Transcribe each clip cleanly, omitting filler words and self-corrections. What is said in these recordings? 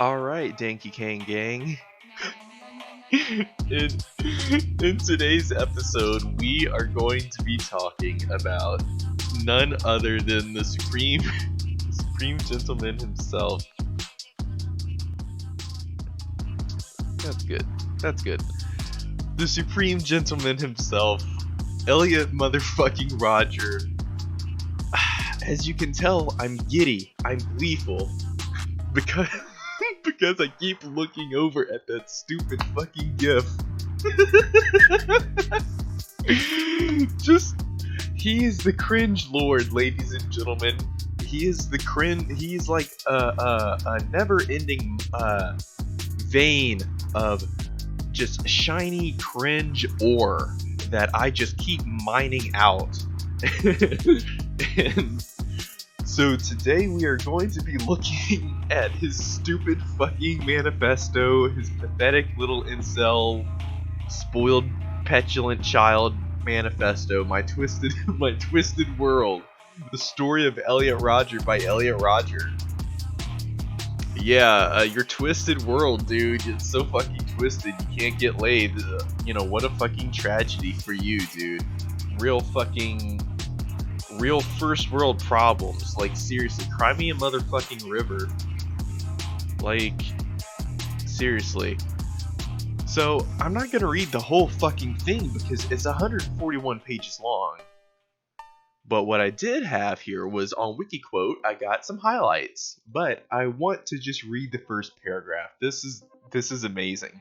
Alright, Danky Kang Gang. in, in today's episode, we are going to be talking about none other than the Supreme Gentleman himself. That's good. That's good. The Supreme Gentleman himself, Elliot motherfucking Rodger. As you can tell, I'm giddy. I'm gleeful. Because because I keep looking over at that stupid fucking gif. Just, he is the cringe lord, ladies and gentlemen. He is the cringe. He's like a never-ending vein of just shiny cringe ore that I just keep mining out. And so today we are going to be looking at his stupid fucking manifesto, his pathetic little incel, spoiled, petulant child manifesto, my twisted world, the story of Elliot Rodger by Elliot Rodger. Yeah, your twisted world, dude. It's so fucking twisted. You can't get laid. What a fucking tragedy for you, dude. Real first world problems. Like, seriously, cry me a motherfucking river. Like, seriously. So, I'm not gonna read the whole fucking thing because it's 141 pages long. But what I did have here was on WikiQuote, I got some highlights. But I want to just read the first paragraph. This is amazing.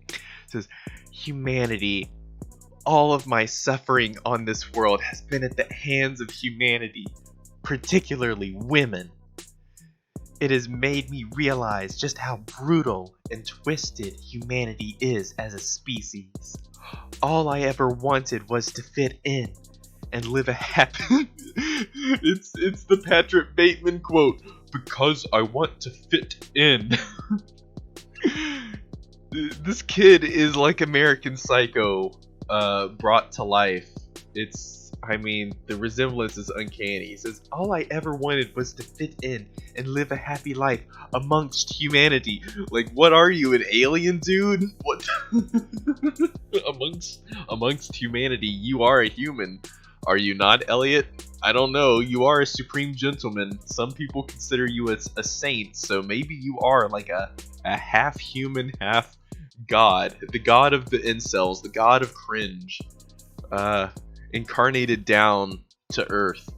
It says, humanity. All of my suffering on this world has been at the hands of humanity, particularly women. It has made me realize just how brutal and twisted humanity is as a species. All I ever wanted was to fit in and live a happy... it's the Patrick Bateman quote, because I want to fit in. This kid is like American Psycho brought to life. The resemblance is uncanny. He says, all I ever wanted was to fit in and live a happy life amongst humanity. Like, what are you, an alien, dude? What? amongst humanity, you are a human. Are you not, Elliot? I don't know. You are a supreme gentleman. Some people consider you as a saint, so maybe you are like a half human, half god. The god of the incels, the god of cringe. Incarnated down to earth.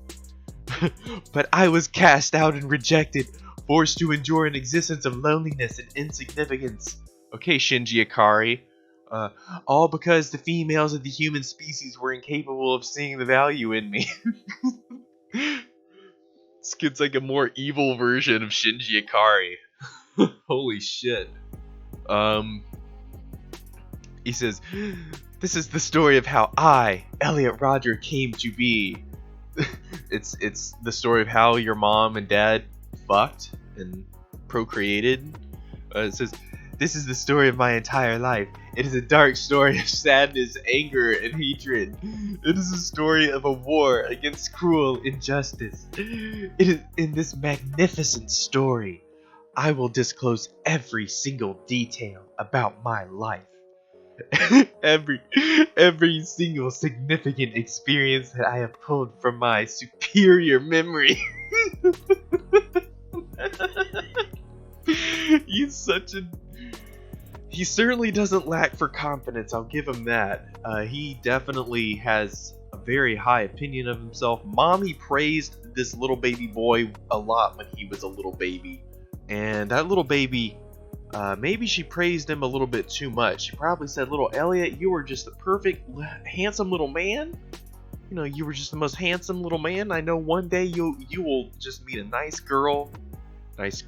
But I was cast out and rejected, forced to endure an existence of loneliness and insignificance. Okay, Shinji Ikari. All because the females of the human species were incapable of seeing the value in me. This kid's like a more evil version of Shinji Ikari. Holy shit. He says, this is the story of how I, Elliot Rodger, came to be. It's the story of how your mom and dad fucked and procreated. It says, this is the story of my entire life. It is a dark story of sadness, anger, and hatred. It is a story of a war against cruel injustice. It is in this magnificent story, I will disclose every single detail about my life. every single significant experience that I have pulled from my superior memory. He certainly doesn't lack for confidence, I'll give him that. He definitely has a very high opinion of himself. Mommy praised this little baby boy a lot when he was a little baby. And that little baby, maybe she praised him a little bit too much. She probably said, little Elliot, you were just the perfect, handsome little man. You were just the most handsome little man. I know one day you will just meet a nice girl, nice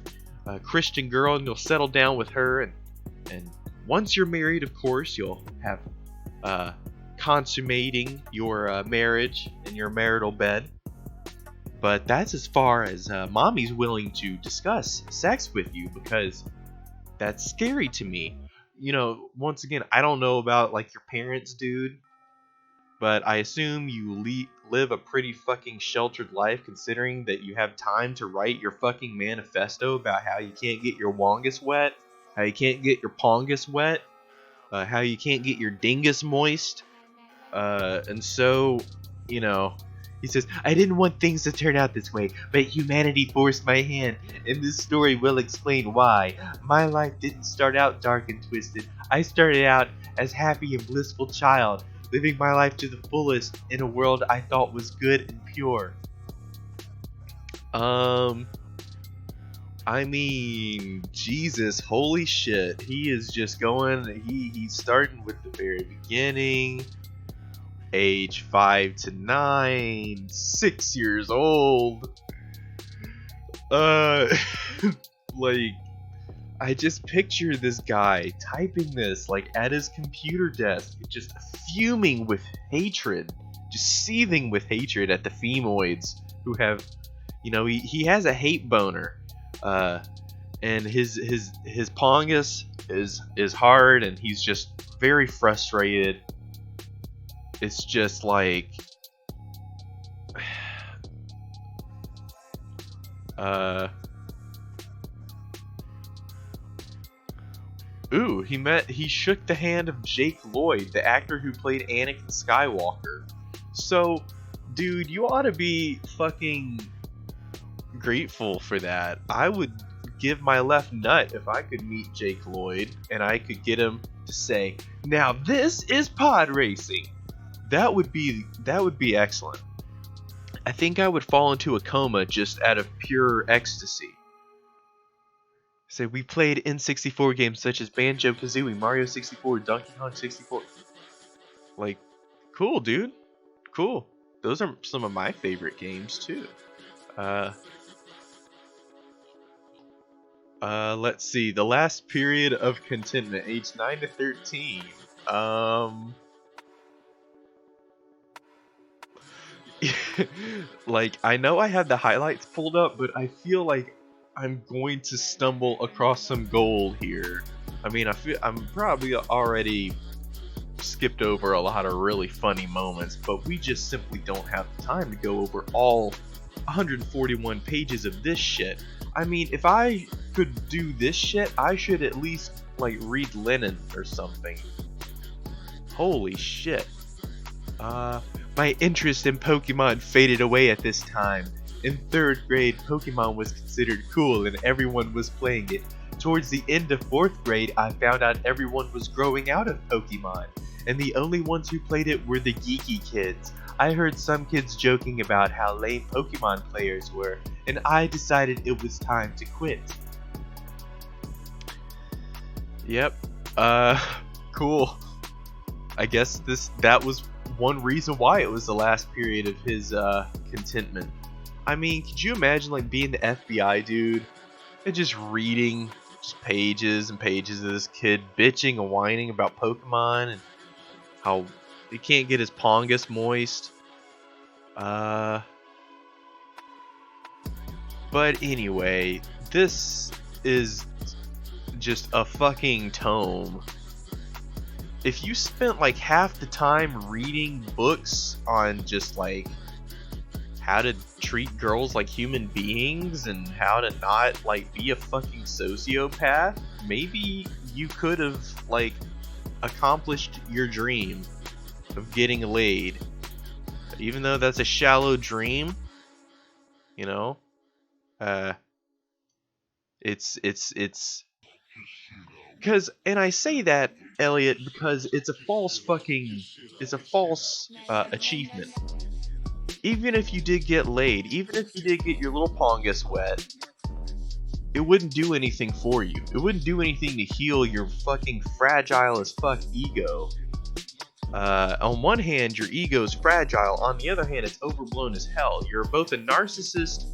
Christian girl, and you'll settle down with her. And once you're married, of course, you'll have consummating your marriage in your marital bed. But that's as far as mommy's willing to discuss sex with you, because that's scary to me. Once again, I don't know about like your parents, dude, but I assume you live a pretty fucking sheltered life, considering that you have time to write your fucking manifesto about how you can't get your wongus wet, how you can't get your pongus wet, how you can't get your dingus moist. And so, you know, he says, I didn't want things to turn out this way, but humanity forced my hand, and this story will explain why. My life didn't start out dark and twisted. I started out as happy and blissful child, living my life to the fullest in a world I thought was good and pure. I mean, Jesus, holy shit. He is just going, he's starting with the very beginning. Age 5 to 9, 6 years old. Like, I just picture this guy typing this, like, at his computer desk, just fuming with hatred, just seething with hatred at the femoids who have, you know, he has a hate boner, and his pongus is hard, and he's just very frustrated. It's just like, ooh, he shook the hand of Jake Lloyd, the actor who played Anakin Skywalker. So, dude, you ought to be fucking grateful for that. I would give my left nut if I could meet Jake Lloyd and I could get him to say, now this is pod racing. That would be excellent. I think I would fall into a coma just out of pure ecstasy. Say, we played N64 games such as Banjo-Kazooie, Mario 64, Donkey Kong 64. Like, cool, dude. Cool. Those are some of my favorite games, too. Let's see. The last period of contentment, age 9 to 13. Like, I know I have the highlights pulled up, but I feel like I'm going to stumble across some gold here. I mean, I'm probably already skipped over a lot of really funny moments, but we just simply don't have the time to go over all 141 pages of this shit. I mean, if I could do this shit, I should at least, like, read Lenin or something. Holy shit. My interest in Pokemon faded away at this time. In 3rd grade, Pokemon was considered cool and everyone was playing it. Towards the end of 4th grade, I found out everyone was growing out of Pokemon, and the only ones who played it were the geeky kids. I heard some kids joking about how lame Pokemon players were, and I decided it was time to quit. Yep. Cool. I guess that was one reason why it was the last period of his contentment. I mean, could you imagine, like, being the FBI dude and just reading just pages and pages of this kid bitching and whining about Pokemon and how he can't get his pongus moist? But anyway, this is just a fucking tome. If you spent like half the time reading books on just like how to treat girls like human beings and how to not like be a fucking sociopath, maybe you could have like accomplished your dream of getting laid. Even though that's a shallow dream, you know, it's because, and I say that, Elliot, because it's a false achievement. Even if you did get laid, even if you did get your little pongus wet, it wouldn't do anything for you. It wouldn't do anything to heal your fucking fragile as fuck ego. On one hand, your ego is fragile. On the other hand, it's overblown as hell. You're both a narcissist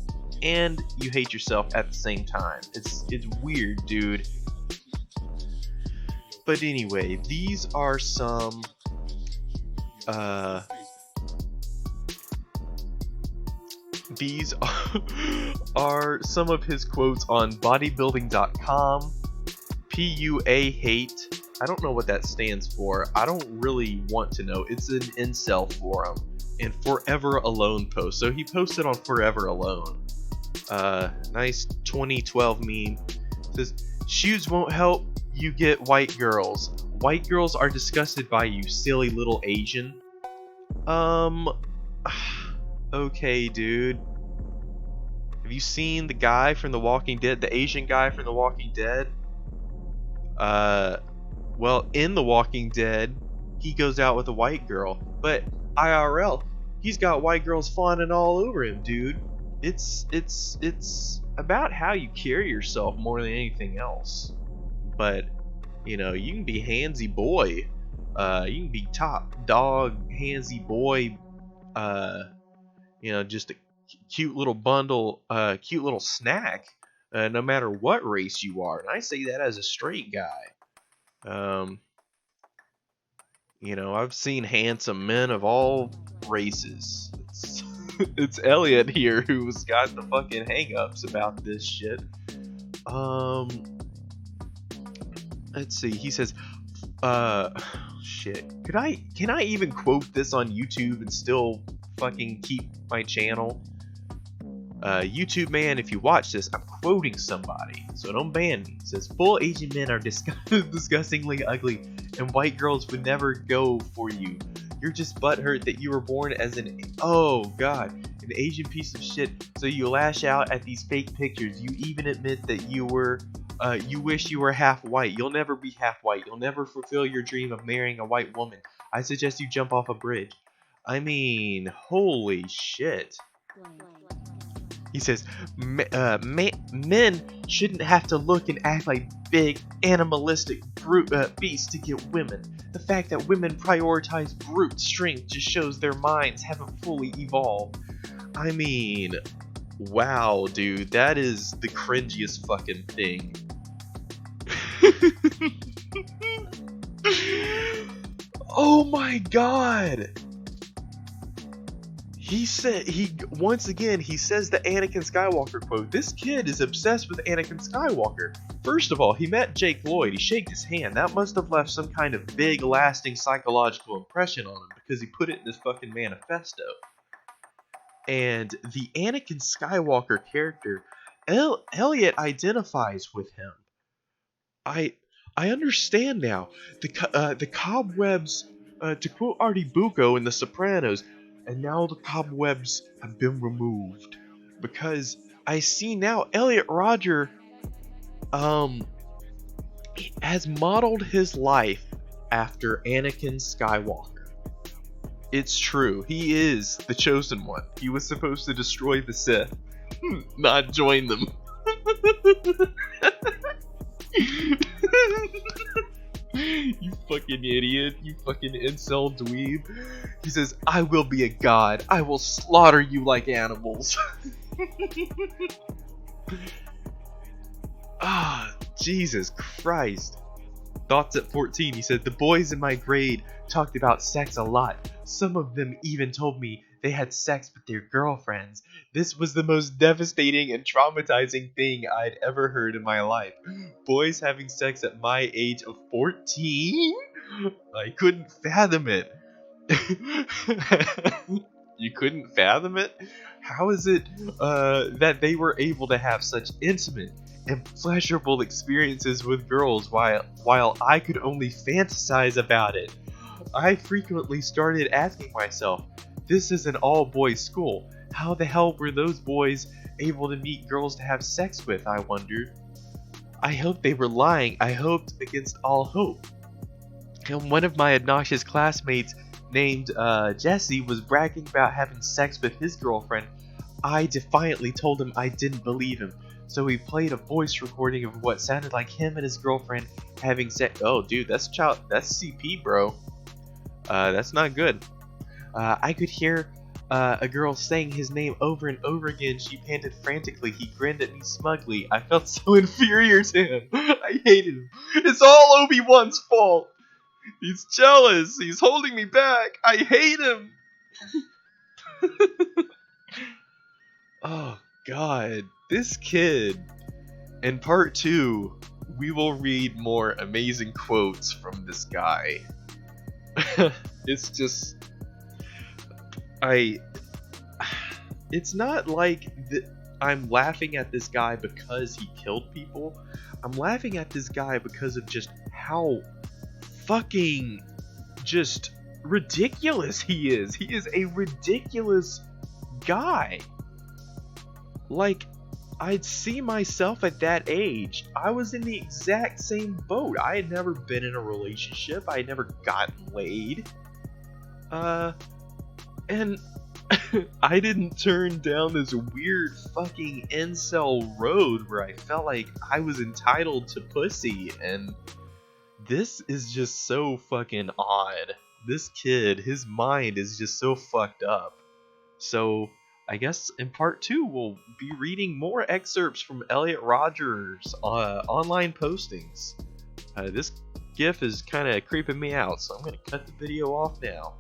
and you hate yourself at the same time. It's weird, dude. But anyway, these are some are some of his quotes on bodybuilding.com. PUA hate. I don't know what that stands for. I don't really want to know. It's an incel forum. and Forever Alone post. So he posted on Forever Alone. Nice 2012 meme. It says, shoes won't help you get white girls. White girls are disgusted by you, silly little Asian. Okay, dude. Have you seen the guy from The Walking Dead, the Asian guy from The Walking Dead? Well, in The Walking Dead, he goes out with a white girl, but IRL, he's got white girls fawning all over him, dude. It's about how you carry yourself more than anything else. But, you know, you can be handsy boy. You can be top dog, handsy boy. You know, just a cute little bundle, cute little snack, no matter what race you are. And I say that as a straight guy. You know, I've seen handsome men of all races. It's Elliot here who's got the fucking hang-ups about this shit. Let's see. He says, shit. Can I even quote this on YouTube and still fucking keep my channel? YouTube man, if you watch this, I'm quoting somebody, so don't ban me. It says, full Asian men are disgustingly ugly, and white girls would never go for you. You're just butthurt that you were born as an an Asian piece of shit, so you lash out at these fake pictures. You even admit that you wish you were half white. You'll never be half white. You'll never fulfill your dream of marrying a white woman. I suggest you jump off a bridge. I mean, holy shit. He says, men shouldn't have to look and act like big, animalistic beasts to get women. The fact that women prioritize brute strength just shows their minds haven't fully evolved. I mean, wow, dude, that is the cringiest fucking thing. Oh my god! He says the Anakin Skywalker quote. This kid is obsessed with Anakin Skywalker. First of all, he met Jake Lloyd. He shook his hand. That must have left some kind of big, lasting psychological impression on him because he put it in his fucking manifesto. And the Anakin Skywalker character, Elliot identifies with him. I understand now. The cobwebs, to quote Artie Bucco in The Sopranos, and now the cobwebs have been removed. Because I see now Elliot Rodger has modeled his life after Anakin Skywalker. It's true. He is the chosen one. He was supposed to destroy the Sith, not join them. You fucking idiot. You fucking incel dweeb. He says, I will be a god. I will slaughter you like animals. Ah, Jesus Christ. Thoughts at 14. He said, the boys in my grade talked about sex a lot. Some of them even told me they had sex with their girlfriends. This was the most devastating and traumatizing thing I'd ever heard in my life. Boys having sex at my age of 14? I couldn't fathom it. You couldn't fathom it? How is it that they were able to have such intimate and pleasurable experiences with girls while I could only fantasize about it? I frequently started asking myself, this is an all-boys school. How the hell were those boys able to meet girls to have sex with, I wondered. I hoped they were lying. I hoped against all hope. And one of my obnoxious classmates named Jesse was bragging about having sex with his girlfriend. I defiantly told him I didn't believe him. So he played a voice recording of what sounded like him and his girlfriend having sex. Oh, dude, that's CP, bro. That's not good. I could hear a girl saying his name over and over again. She panted frantically. He grinned at me smugly. I felt so inferior to him. I hated him. It's all Obi-Wan's fault. He's jealous. He's holding me back. I hate him. Oh, God. This kid. In part 2, we will read more amazing quotes from this guy. It's just... I it's not like I'm laughing at this guy because he killed people. I'm laughing at this guy because of just how fucking just ridiculous he is. He is a ridiculous guy. Like, I'd see myself at that age. I was in the exact same boat. I had never been in a relationship. I had never gotten laid. And I didn't turn down this weird fucking incel road where I felt like I was entitled to pussy, and this is just so fucking odd. This kid, his mind is just so fucked up. So, I guess in part 2 we'll be reading more excerpts from Elliot Rodger's online postings. This GIF is kind of creeping me out, so I'm going to cut the video off now.